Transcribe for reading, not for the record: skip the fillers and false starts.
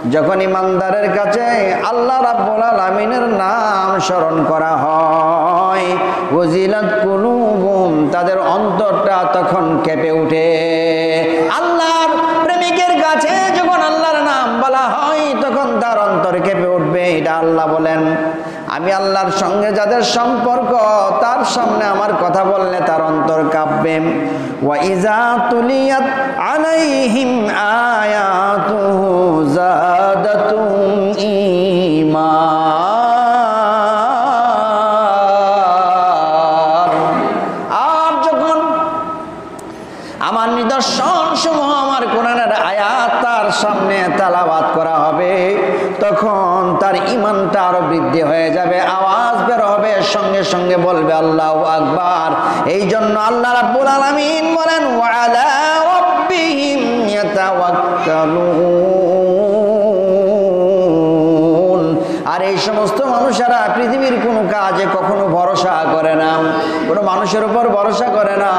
যখন ইমানদারের কাছে আল্লাহ রাব্বুল আলামিনের নাম স্মরণ করা হয়, ওয়াজিলাত কুলুবুহুম, তাদের অন্তরটা তখন কেঁপে ওঠে। আল্লাহর প্রেমিকের কাছে যখন আল্লাহর নাম বলা হয় তখন তার অন্তর কেঁপে উঠবে। এটা আল্লাহ বলেন। আমি আল্লাহর সঙ্গে যাদের সম্পর্ক, তার সামনে আমার কথা বললে তার অন্তর কাঁপবে। ওয়া ইযা তুলিয়াত আলাইহিম আয়াতুহু যাদাতুহুম ঈমান। আর যখন আমার নিদর্শন সমূহ, আমার কোরআনের আয়াত তার সামনে তেলাওয়াত করা হবে, তখন তার ঈমানটা আরো বৃদ্ধি হয়ে যাবে, আওয়াজ বের হবে, সঙ্গে সঙ্গে বলবে আল্লাহু আকবার। এই জন্য আল্লাহ রাব্বুল আলামিন বলেন ওয়া আলা রাব্বিহিম ইয়াতাওয়াক্কালুন। আর এই সমস্ত মানুষেরা পৃথিবীর কোনো কাজে কখনো ভরসা করে না, কোনো মানুষের উপর ভরসা করে না।